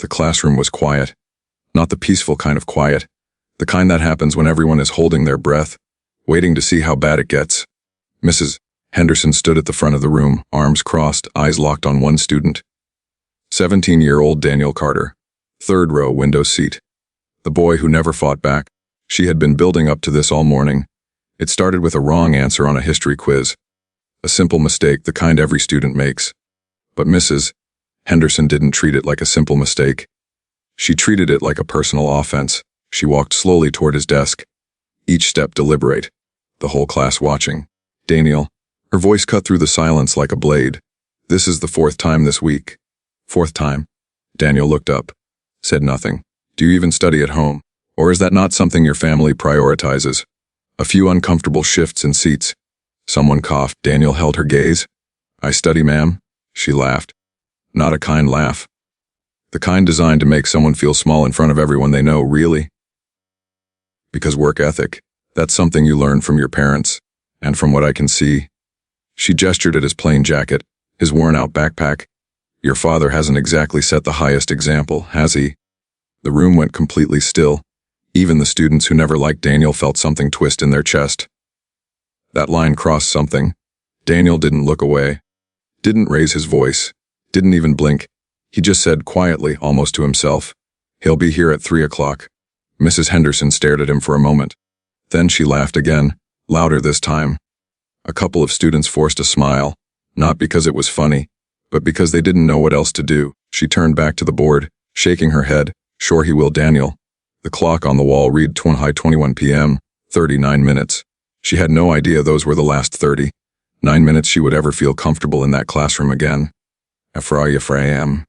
The classroom was quiet. Not the peaceful kind of quiet. The kind that happens when everyone is holding their breath, waiting to see how bad it gets. Mrs. Henderson stood at the front of the room, arms crossed, eyes locked on one student. 17-year-old Daniel Carter. Third row, window seat. The boy who never fought back. She had been building up to this all morning. It started with a wrong answer on a history quiz. A simple mistake, the kind every student makes. But Mrs. Henderson didn't treat it like a simple mistake. She treated it like a personal offense. She walked slowly toward his desk. Each step deliberate. The whole class watching. Daniel. Her voice cut through the silence like a blade. This is the 4th time this week. 4th time. Daniel looked up. Said nothing. Do you even study at home? Or is that not something your family prioritizes? A few uncomfortable shifts in seats. Someone coughed. Daniel held her gaze. I study, ma'am. She laughed. Not a kind laugh. The kind designed to make someone feel small in front of everyone they know, really. Because work ethic, that's something you learn from your parents, and from what I can see. She gestured at his plain jacket, his worn-out backpack. Your father hasn't exactly set the highest example, has he? The room went completely still. Even the students who never liked Daniel felt something twist in their chest. That line crossed something. Daniel didn't look away. Didn't raise his voice. Didn't even blink. He just said quietly, almost to himself, he'll be here at 3 o'clock. Mrs. Henderson stared at him for a moment. Then she laughed again, louder this time. A couple of students forced a smile, not because it was funny, but because they didn't know what else to do. She turned back to the board, shaking her head. Sure he will, Daniel. The clock on the wall read 21 p.m., 39 minutes. She had no idea those were the last 39 minutes she would ever feel comfortable in that classroom again. Ephraim.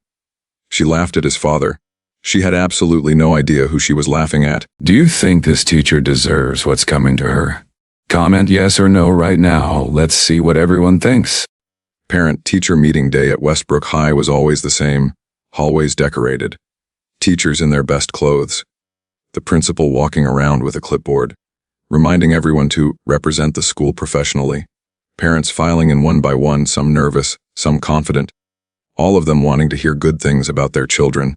She laughed at his father. She had absolutely no idea who she was laughing at. Do you think this teacher deserves what's coming to her? Comment yes or no right now. Let's see what everyone thinks. Parent-teacher meeting day at Westbrook High was always the same. Hallways decorated. Teachers in their best clothes. The principal walking around with a clipboard, reminding everyone to represent the school professionally. Parents filing in one by one, some nervous, some confident. All of them wanting to hear good things about their children.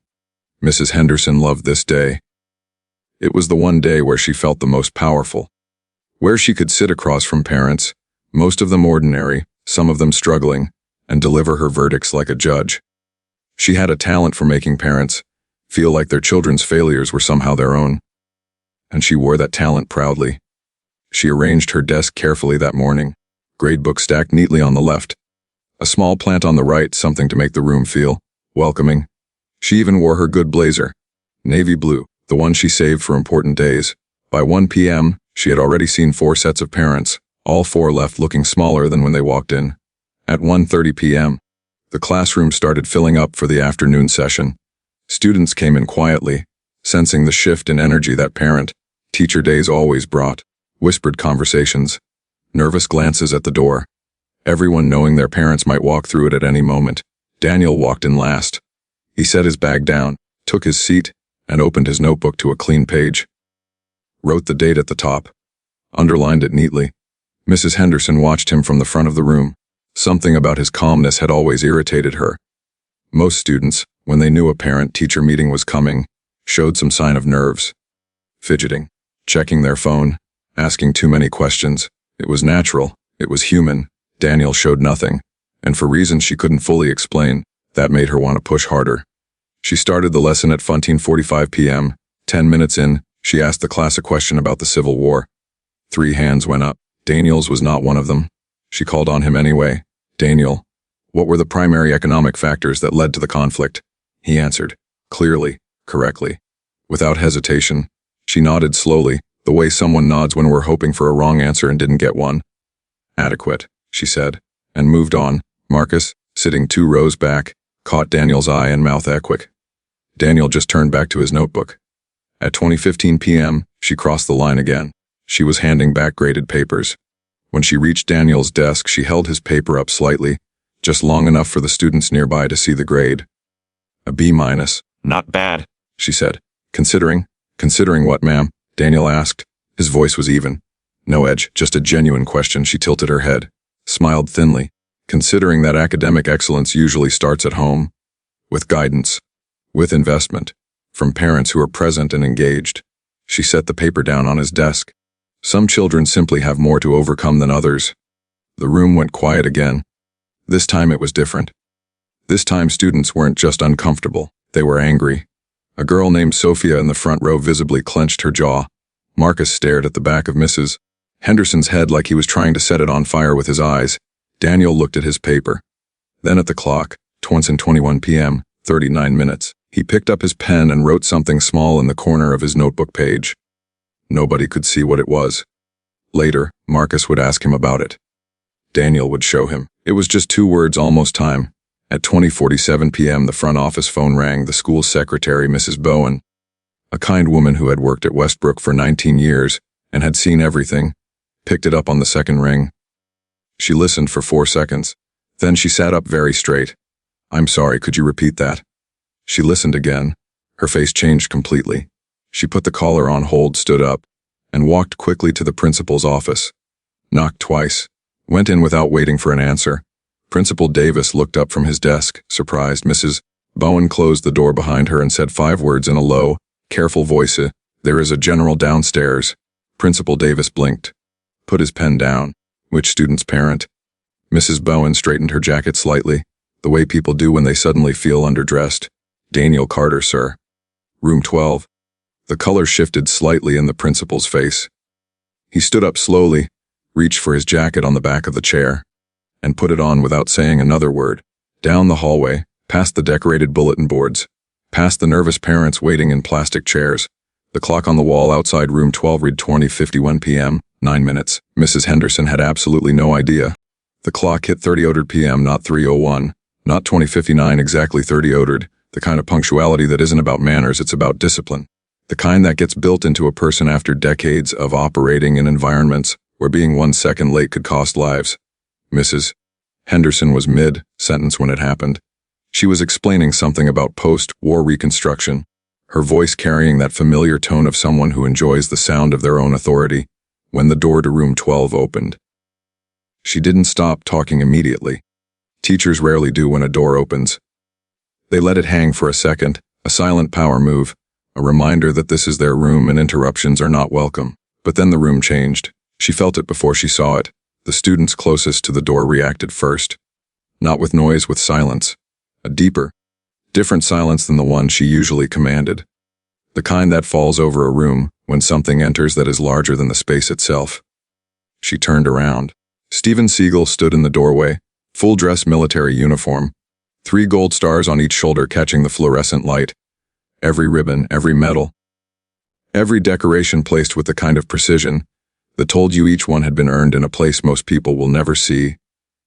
Mrs. Henderson loved this day. It was the one day where she felt the most powerful. Where she could sit across from parents, most of them ordinary, some of them struggling, and deliver her verdicts like a judge. She had a talent for making parents feel like their children's failures were somehow their own. And she wore that talent proudly. She arranged her desk carefully that morning, gradebook stacked neatly on the left. A small plant on the right, something to make the room feel welcoming. She even wore her good blazer, navy blue, the one she saved for important days. By 1 p.m., she had already seen 4 sets of parents, all 4 left looking smaller than when they walked in. At 1:30 p.m., the classroom started filling up for the afternoon session. Students came in quietly, sensing the shift in energy that parent-teacher days always brought. Whispered conversations, nervous glances at the door. Everyone knowing their parents might walk through it at any moment. Daniel walked in last. He set his bag down, took his seat, and opened his notebook to a clean page. Wrote the date at the top. Underlined it neatly. Mrs. Henderson watched him from the front of the room. Something about his calmness had always irritated her. Most students, when they knew a parent-teacher meeting was coming, showed some sign of nerves. Fidgeting, checking their phone, asking too many questions. It was natural, it was human. Daniel showed nothing, and for reasons she couldn't fully explain, that made her want to push harder. She started the lesson at 14:45 p.m. 10 minutes in, she asked the class a question about the Civil War. 3 hands went up. Daniel's was not one of them. She called on him anyway. Daniel, what were the primary economic factors that led to the conflict? He answered, clearly, correctly. Without hesitation, she nodded slowly, the way someone nods when we're hoping for a wrong answer and didn't get one. Adequate, she said, and moved on. Marcus, sitting 2 rows back, caught Daniel's eye and mouth quick. Daniel just turned back to his notebook. At 20:15 p.m., she crossed the line again. She was handing back graded papers. When she reached Daniel's desk, she held his paper up slightly, just long enough for the students nearby to see the grade. A B-. Not bad, she said. Considering what, ma'am? Daniel asked. His voice was even. No edge, just a genuine question. She tilted her head, smiled thinly. Considering that academic excellence usually starts at home. With guidance. with investment, from parents who are present and engaged. She set the paper down on his desk. Some children simply have more to overcome than others. The room went quiet again. This time it was different. This time students weren't just uncomfortable, they were angry. A girl named Sophia in the front row visibly clenched her jaw. Marcus stared at the back of Mrs. Henderson's head like he was trying to set it on fire with his eyes. Daniel looked at his paper. Then at the clock, 21 p.m., 39 minutes. He picked up his pen and wrote something small in the corner of his notebook page. Nobody could see what it was. Later, Marcus would ask him about it. Daniel would show him. It was just 2 words, almost time. At 20:47 p.m. the front office phone rang. The school secretary, Mrs. Bowen, a kind woman who had worked at Westbrook for 19 years and had seen everything, picked it up on the second ring. She listened for 4 seconds. Then she sat up very straight. "I'm sorry, could you repeat that?" She listened again. Her face changed completely. She put the caller on hold, stood up, and walked quickly to the principal's office. Knocked twice. Went in without waiting for an answer. Principal Davis looked up from his desk, surprised. Mrs. Bowen closed the door behind her and said 5 words in a low, careful voice. "There is a general downstairs." Principal Davis blinked. Put his pen down. "Which student's parent?" Mrs. Bowen straightened her jacket slightly, the way people do when they suddenly feel underdressed. "Daniel Carter, sir." "Room 12. The color shifted slightly in the principal's face. He stood up slowly, reached for his jacket on the back of the chair, and put it on without saying another word. Down the hallway, past the decorated bulletin boards, past the nervous parents waiting in plastic chairs. The clock on the wall outside room 12 read 20:51 p.m., 9 minutes. Mrs. Henderson had absolutely no idea. The clock hit 30:00 p.m., not 3:01, not 20:59, exactly 30:00, the kind of punctuality that isn't about manners, it's about discipline. The kind that gets built into a person after decades of operating in environments where being 1 second late could cost lives. Mrs. Henderson was mid-sentence when it happened. She was explaining something about post-war reconstruction, her voice carrying that familiar tone of someone who enjoys the sound of their own authority, when the door to room 12 opened. She didn't stop talking immediately. Teachers rarely do when a door opens. They let it hang for a second, a silent power move, a reminder that this is their room and interruptions are not welcome. But then the room changed. She felt it before she saw it. The students closest to the door reacted first. Not with noise, with silence. A deeper, different silence than the one she usually commanded. The kind that falls over a room when something enters that is larger than the space itself. She turned around. Steven Seagal stood in the doorway, full-dress military uniform, 3 gold stars on each shoulder catching the fluorescent light. Every ribbon, every medal, every decoration placed with the kind of precision that told you each one had been earned in a place most people will never see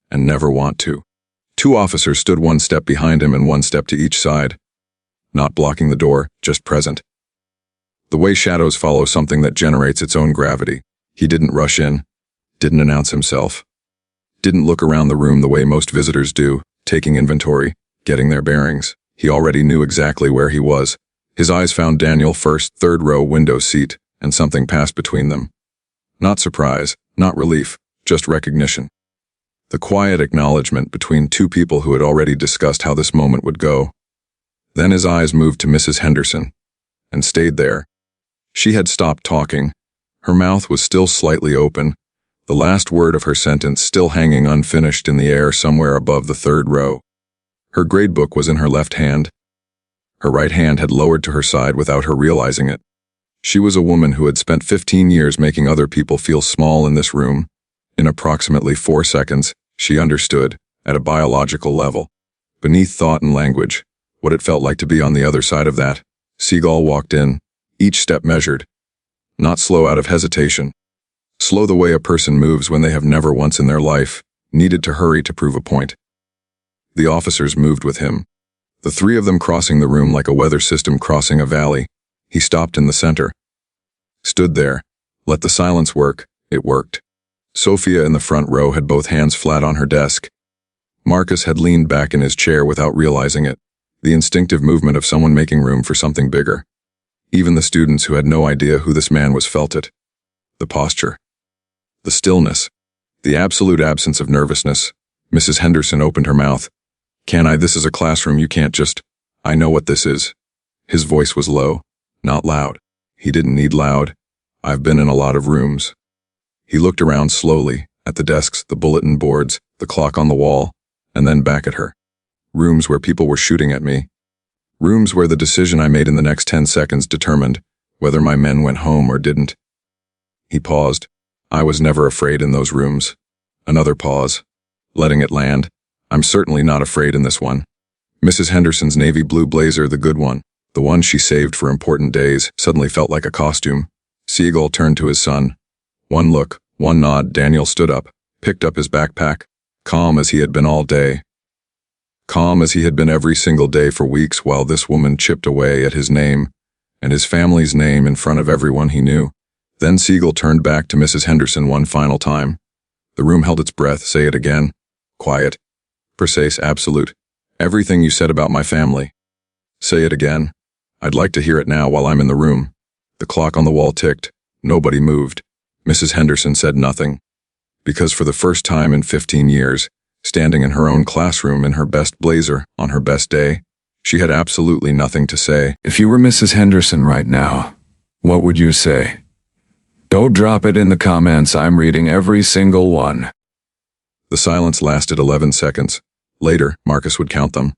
and never want to. 2 officers stood 1 step behind him and 1 step to each side, not blocking the door, just present. The way shadows follow something that generates its own gravity. He didn't rush in, didn't announce himself, didn't look around the room the way most visitors do, taking inventory, getting their bearings. He already knew exactly where he was. His eyes found Daniel first, 3rd row window seat, and something passed between them. Not surprise, not relief, just recognition. The quiet acknowledgement between 2 people who had already discussed how this moment would go. Then his eyes moved to Mrs. Henderson, and stayed there. She had stopped talking. Her mouth was still slightly open, the last word of her sentence still hanging unfinished in the air somewhere above the 3rd row. Her gradebook was in her left hand. Her right hand had lowered to her side without her realizing it. She was a woman who had spent 15 years making other people feel small in this room. In approximately 4 seconds, she understood, at a biological level, beneath thought and language, what it felt like to be on the other side of that. Seagal walked in, each step measured. Not slow out of hesitation. Slow the way a person moves when they have never once in their life needed to hurry to prove a point. The officers moved with him, the 3 of them crossing the room like a weather system crossing a valley. He stopped in the center. Stood there. Let the silence work. It worked. Sophia in the front row had both hands flat on her desk. Marcus had leaned back in his chair without realizing it, the instinctive movement of someone making room for something bigger. Even the students who had no idea who this man was felt it. The posture. The stillness. The absolute absence of nervousness. Mrs. Henderson opened her mouth. "This is a classroom, you can't just..." "I know what this is." His voice was low, not loud. He didn't need loud. I've been in a lot of rooms. He looked around slowly, at the desks, the bulletin boards, the clock on the wall, and then back at her. Rooms where people were shooting at me. Rooms where the decision I made in the next 10 seconds determined whether my men went home or didn't. He paused. I was never afraid in those rooms. Another pause. Letting it land. I'm certainly not afraid in this one. Mrs. Henderson's navy blue blazer, the good one, the one she saved for important days, suddenly felt like a costume. Seagal turned to his son. One look, one nod. Daniel stood up, picked up his backpack, calm as he had been all day. Calm as he had been every single day for weeks while this woman chipped away at his name and his family's name in front of everyone he knew. Then Seagal turned back to Mrs. Henderson one final time. The room held its breath. Say it again. Quiet. Precise, absolute. Everything you said about my family. Say it again. I'd like to hear it now while I'm in the room. The clock on the wall ticked. Nobody moved. Mrs. Henderson said nothing. Because for the first time in 15 years, standing in her own classroom in her best blazer on her best day, she had absolutely nothing to say. If you were Mrs. Henderson right now, what would you say? Don't drop it in the comments. I'm reading every single one. The silence lasted 11 seconds. Later, Marcus would count them.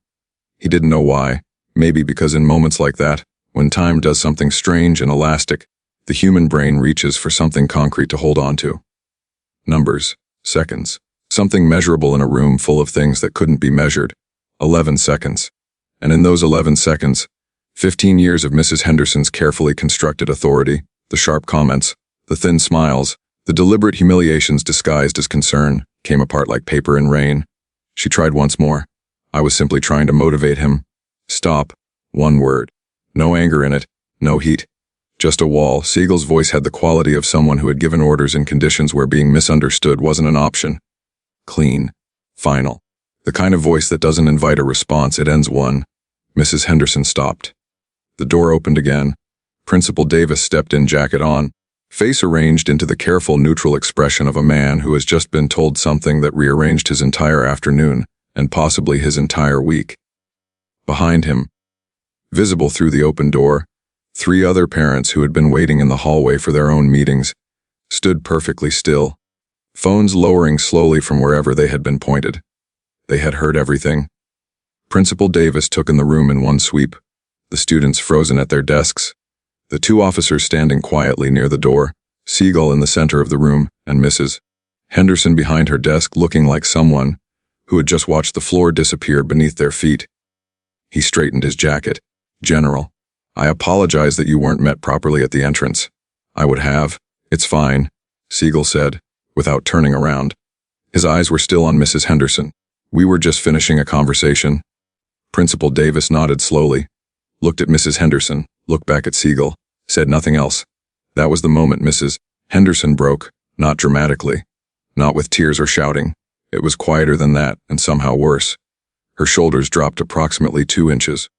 He didn't know why. Maybe because in moments like that, when time does something strange and elastic, the human brain reaches for something concrete to hold on to. Numbers. Seconds. Something measurable in a room full of things that couldn't be measured. 11 seconds. And in those 11 seconds, 15 years of Mrs. Henderson's carefully constructed authority, the sharp comments, the thin smiles, the deliberate humiliations disguised as concern, came apart like paper in rain. She tried once more. I was simply trying to motivate him. Stop. One word. No anger in it. No heat. Just a wall. Seagal's voice had the quality of someone who had given orders in conditions where being misunderstood wasn't an option. Clean. Final. The kind of voice that doesn't invite a response, it ends one. Mrs. Henderson stopped. The door opened again. Principal Davis stepped in, jacket on, face arranged into the careful, neutral expression of a man who has just been told something that rearranged his entire afternoon, and possibly his entire week. Behind him, visible through the open door, 3 other parents who had been waiting in the hallway for their own meetings, stood perfectly still, phones lowering slowly from wherever they had been pointed. They had heard everything. Principal Davis took in the room in one sweep, the students frozen at their desks, the 2 officers standing quietly near the door, Seagal in the center of the room, and Mrs. Henderson behind her desk looking like someone who had just watched the floor disappear beneath their feet. He straightened his jacket. General, I apologize that you weren't met properly at the entrance. I would have. It's fine, Seagal said, without turning around. His eyes were still on Mrs. Henderson. We were just finishing a conversation. Principal Davis nodded slowly, looked at Mrs. Henderson, looked back at Seagal, said nothing else. That was the moment Mrs. Henderson broke, not dramatically, not with tears or shouting. It was quieter than that, and somehow worse. Her shoulders dropped approximately 2 inches.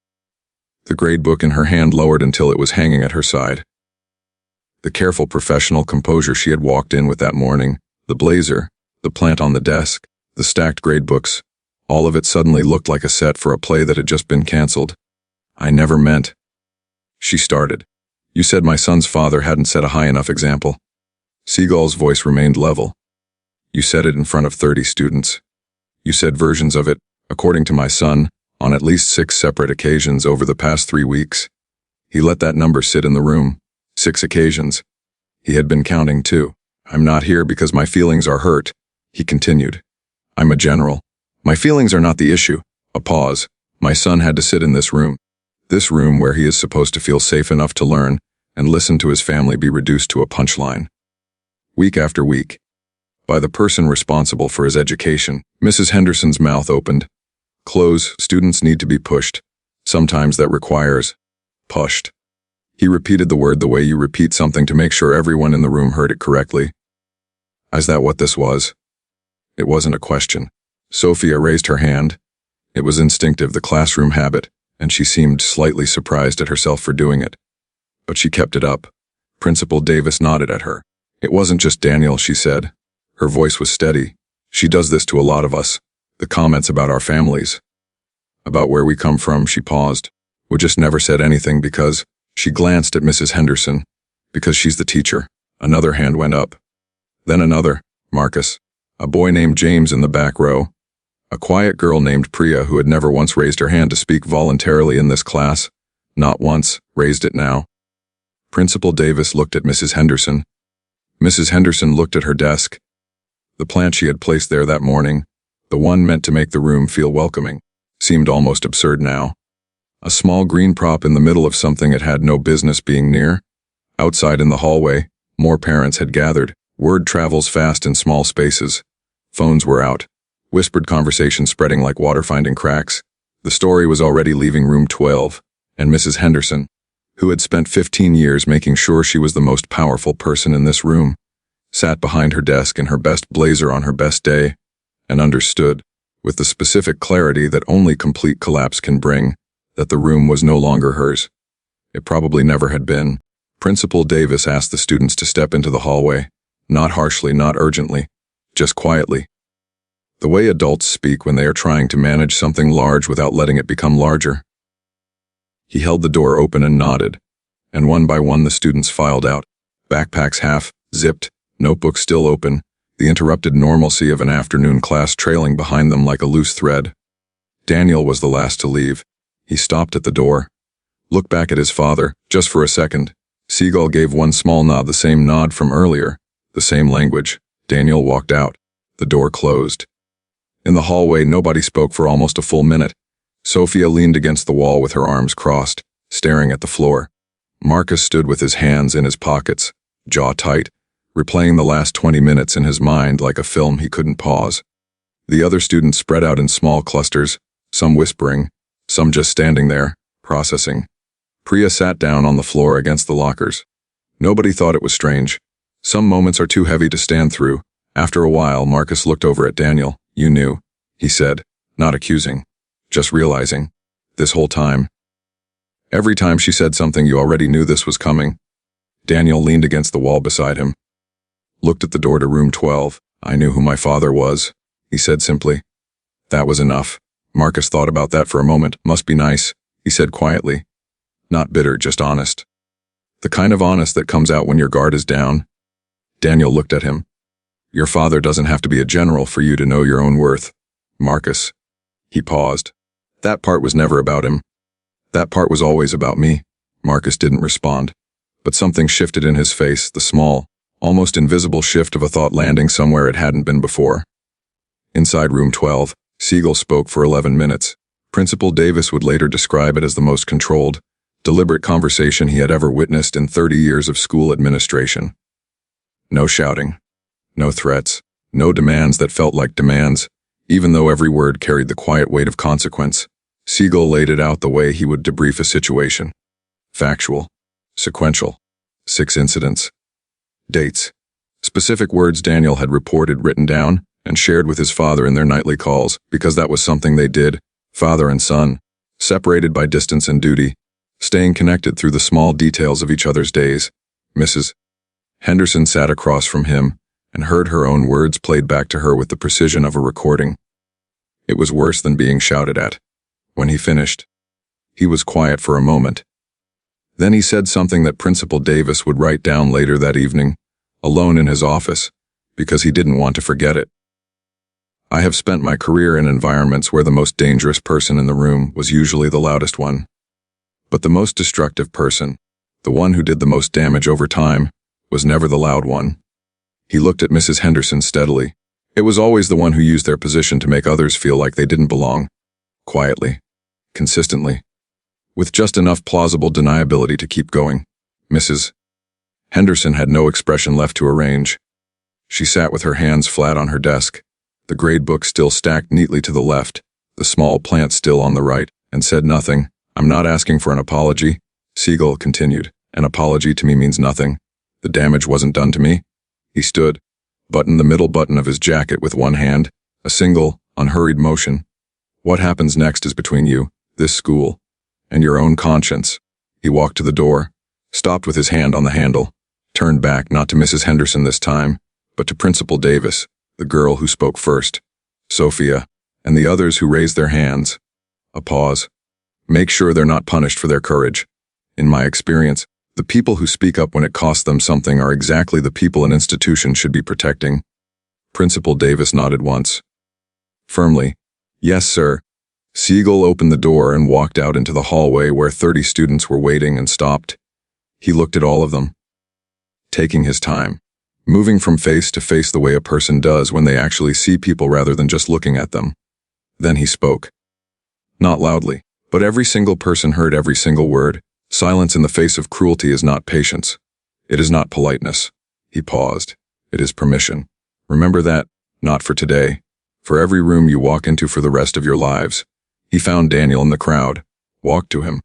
The grade book in her hand lowered until it was hanging at her side. The careful professional composure she had walked in with that morning, the blazer, the plant on the desk, the stacked grade books, all of it suddenly looked like a set for a play that had just been canceled. I never meant. She started. You said my son's father hadn't set a high enough example. Seagal's voice remained level. You said it in front of 30 students. You said versions of it, according to my son, on at least 6 separate occasions over the past 3 weeks. He let that number sit in the room. 6 occasions. He had been counting too. I'm not here because my feelings are hurt, he continued. I'm a general. My feelings are not the issue. A pause. My son had to sit in this room. This room where he is supposed to feel safe enough to learn and listen to his family be reduced to a punchline. Week after week. By the person responsible for his education. Mrs. Henderson's mouth opened. Close. Students need to be pushed. Sometimes that requires pushed. He repeated the word the way you repeat something to make sure everyone in the room heard it correctly. Is that what this was? It wasn't a question. Sophia raised her hand. It was instinctive, the classroom habit, and she seemed slightly surprised at herself for doing it. But she kept it up. Principal Davis nodded at her. It wasn't just Daniel, she said. Her voice was steady. She does this to a lot of us. The comments about our families. About where we come from, she paused. would just never said anything because she glanced at Mrs. Henderson, because she's the teacher. Another hand went up. Then another, Marcus, a boy named James in the back row, a quiet girl named Priya who had never once raised her hand to speak voluntarily in this class, not once, raised it now. Principal Davis looked at Mrs. Henderson. Mrs. Henderson looked at her desk. The plant she had placed there that morning, the one meant to make the room feel welcoming, seemed almost absurd now. A small green prop in the middle of something it had no business being near. Outside in the hallway, more parents had gathered. Word travels fast in small spaces. Phones were out. Whispered conversation spreading like water finding cracks. The story was already leaving room 12, and Mrs. Henderson, who had spent 15 years making sure she was the most powerful person in this room, sat behind her desk in her best blazer on her best day, and understood, with the specific clarity that only complete collapse can bring, that the room was no longer hers. It probably never had been. Principal Davis asked the students to step into the hallway, not harshly, not urgently, just quietly. The way adults speak when they are trying to manage something large without letting it become larger. He held the door open and nodded, and one by one the students filed out, backpacks half zipped, notebooks still open, the interrupted normalcy of an afternoon class trailing behind them like a loose thread. Daniel was the last to leave. He stopped at the door, looked back at his father, just for a second. Seagal gave one small nod, the same nod from earlier, the same language. Daniel walked out. The door closed. In the hallway, nobody spoke for almost a full minute. Sophia leaned against the wall with her arms crossed, staring at the floor. Marcus stood with his hands in his pockets, jaw tight, replaying the last 20 minutes in his mind like a film he couldn't pause. The other students spread out in small clusters, some whispering, some just standing there, processing. Priya sat down on the floor against the lockers. Nobody thought it was strange. Some moments are too heavy to stand through. After a while, Marcus looked over at Daniel. "You knew," he said, not accusing, just realizing. This whole time. Every time she said something, you already knew this was coming. Daniel leaned against the wall beside him. Looked at the door to room 12. "I knew who my father was," he said simply. That was enough. Marcus thought about that for a moment. "Must be nice," he said quietly. Not bitter, just honest. The kind of honest that comes out when your guard is down. Daniel looked at him. "Your father doesn't have to be a general for you to know your own worth, Marcus." He paused. "That part was never about him. That part was always about me." Marcus didn't respond, but something shifted in his face, the small, almost invisible shift of a thought landing somewhere it hadn't been before. Inside room 12, Seagal spoke for 11 minutes. Principal Davis would later describe it as the most controlled, deliberate conversation he had ever witnessed in 30 years of school administration. No shouting, no threats, no demands that felt like demands, even though every word carried the quiet weight of consequence. Seagal laid it out the way he would debrief a situation. Factual, sequential, 6 incidents, dates, specific words Daniel had reported written down and shared with his father in their nightly calls, because that was something they did, father and son, separated by distance and duty, staying connected through the small details of each other's days. Mrs. Henderson sat across from him and heard her own words played back to her with the precision of a recording. It was worse than being shouted at. When he finished, he was quiet for a moment. Then he said something that Principal Davis would write down later that evening, alone in his office, because he didn't want to forget it. "I have spent my career in environments where the most dangerous person in the room was usually the loudest one. But the most destructive person, the one who did the most damage over time, was never the loud one." He looked at Mrs. Henderson steadily. It was always the one who used their position to make others feel like they didn't belong. Quietly, consistently, with just enough plausible deniability to keep going. Mrs. Henderson had no expression left to arrange. She sat with her hands flat on her desk, the grade book still stacked neatly to the left, the small plant still on the right, and said nothing. "I'm not asking for an apology," Seagal continued. "An apology to me means nothing. The damage wasn't done to me." He stood, buttoned the middle button of his jacket with one hand, a single, unhurried motion. "What happens next is between you, this school, and your own conscience." He walked to the door, stopped with his hand on the handle, turned back not to Mrs. Henderson this time, but to Principal Davis, the girl who spoke first, Sophia, and the others who raised their hands. A pause. Make sure they're not punished for their courage. In my experience, the people who speak up when it costs them something are exactly the people an institution should be protecting. Principal Davis nodded once. Firmly, "Yes, sir." Seagal opened the door and walked out into the hallway where 30 students were waiting and stopped. He looked at all of them, taking his time, moving from face to face the way a person does when they actually see people rather than just looking at them. Then he spoke. Not loudly, but every single person heard every single word. Silence in the face of cruelty is not patience. It is not politeness. He paused. It is permission. Remember that, not for today, for every room you walk into for the rest of your lives. He found Daniel in the crowd, walked to him,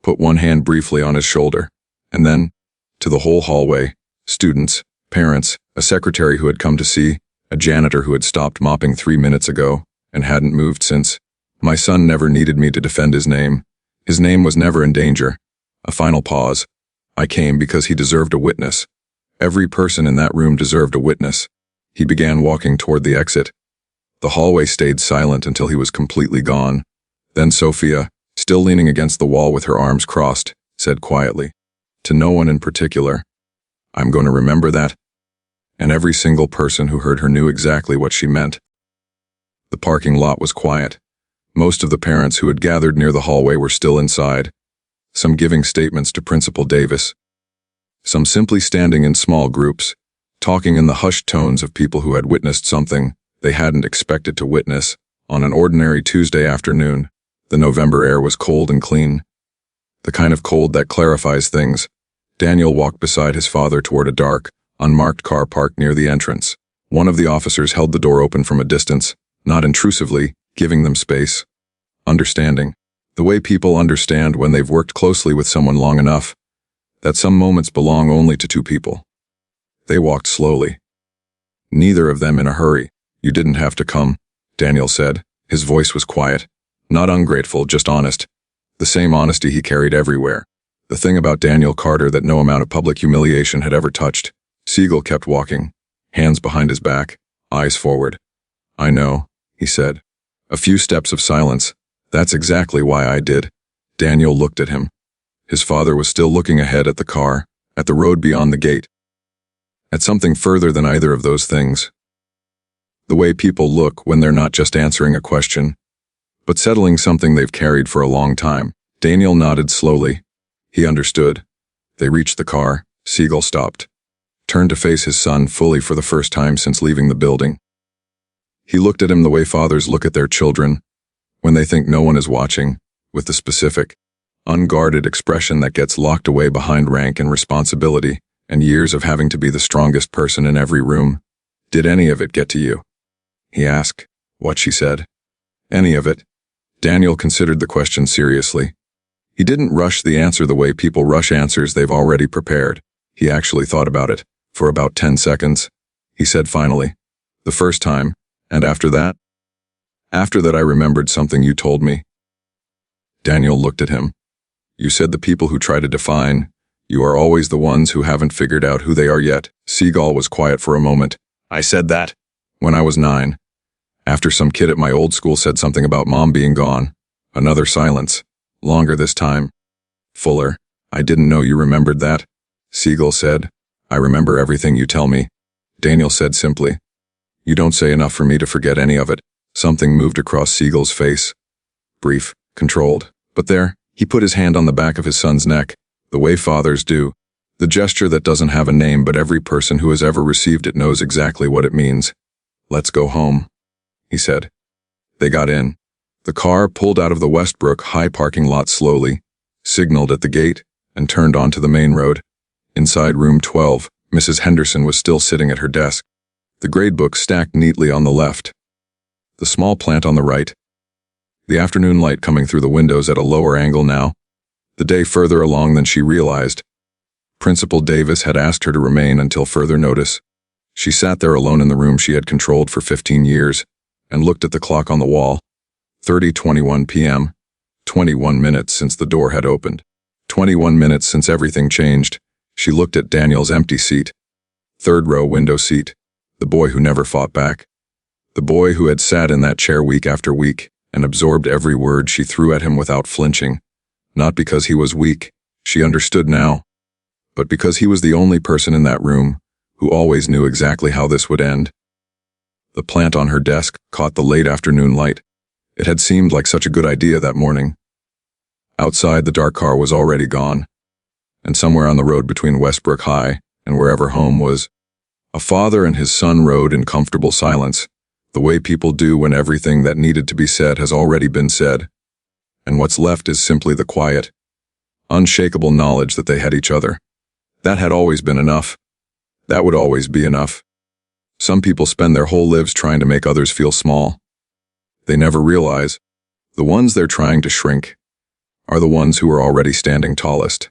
put one hand briefly on his shoulder, and then, to the whole hallway, students, parents, a secretary who had come to see, a janitor who had stopped mopping 3 minutes ago and hadn't moved since. My son never needed me to defend his name. His name was never in danger. A final pause. I came because he deserved a witness. Every person in that room deserved a witness. He began walking toward the exit. The hallway stayed silent until he was completely gone. Then Sophia, still leaning against the wall with her arms crossed, said quietly, to no one in particular, "I'm going to remember that." And every single person who heard her knew exactly what she meant. The parking lot was quiet. Most of the parents who had gathered near the hallway were still inside, some giving statements to Principal Davis, some simply standing in small groups, talking in the hushed tones of people who had witnessed something they hadn't expected to witness. On an ordinary Tuesday afternoon, the November air was cold and clean, the kind of cold that clarifies things. Daniel walked beside his father toward a dark, unmarked car parked near the entrance. One of the officers held the door open from a distance, not intrusively, giving them space. Understanding. The way people understand when they've worked closely with someone long enough, that some moments belong only to two people. They walked slowly. Neither of them in a hurry. "You didn't have to come," Daniel said. His voice was quiet, not ungrateful, just honest. The same honesty he carried everywhere. The thing about Daniel Carter that no amount of public humiliation had ever touched. Seagal kept walking, hands behind his back, eyes forward. "I know," he said. A few steps of silence. "That's exactly why I did." Daniel looked at him. His father was still looking ahead at the car, at the road beyond the gate, at something further than either of those things. The way people look when they're not just answering a question, but settling something they've carried for a long time. Daniel nodded slowly. He understood. They reached the car. Seagal stopped, turned to face his son fully for the first time since leaving the building. He looked at him the way fathers look at their children, when they think no one is watching, with the specific, unguarded expression that gets locked away behind rank and responsibility and years of having to be the strongest person in every room. "Did any of it get to you?" he asked. What she said. Any of it? Daniel considered the question seriously. He didn't rush the answer the way people rush answers they've already prepared. He actually thought about it, for about 10 seconds. He said finally, "The first time, and after that?" "After that I remembered something you told me." Daniel looked at him. "You said the people who try to define you are always the ones who haven't figured out who they are yet." Seagal was quiet for a moment. "I said that when I was 9. After some kid at my old school said something about Mom being gone." Another silence. Longer this time. Fuller. "I didn't know you remembered that." Seagal said, "I remember everything you tell me." Daniel said simply, "You don't say enough for me to forget any of it." Something moved across Seagal's face. Brief, controlled. But there, he put his hand on the back of his son's neck, the way fathers do. The gesture that doesn't have a name, but every person who has ever received it knows exactly what it means. "Let's go home," he said. They got in. The car pulled out of the Westbrook High parking lot slowly, signaled at the gate, and turned onto the main road. Inside room 12, Mrs. Henderson was still sitting at her desk, the gradebook stacked neatly on the left, the small plant on the right, the afternoon light coming through the windows at a lower angle now, the day further along than she realized. Principal Davis had asked her to remain until further notice. She sat there alone in the room she had controlled for 15 years, and looked at the clock on the wall. 30:21 p.m., 21 minutes since the door had opened. 21 minutes since everything changed. She looked at Daniel's empty seat. Third row window seat. The boy who never fought back. The boy who had sat in that chair week after week, and absorbed every word she threw at him without flinching, not because he was weak, she understood now, but because he was the only person in that room who always knew exactly how this would end. The plant on her desk caught the late afternoon light. It had seemed like such a good idea that morning. Outside, the dark car was already gone, and somewhere on the road between Westbrook High and wherever home was, a father and his son rode in comfortable silence, the way people do when everything that needed to be said has already been said, and what's left is simply the quiet, unshakable knowledge that they had each other. That had always been enough. That would always be enough. Some people spend their whole lives trying to make others feel small. They never realize the ones they're trying to shrink are the ones who are already standing tallest.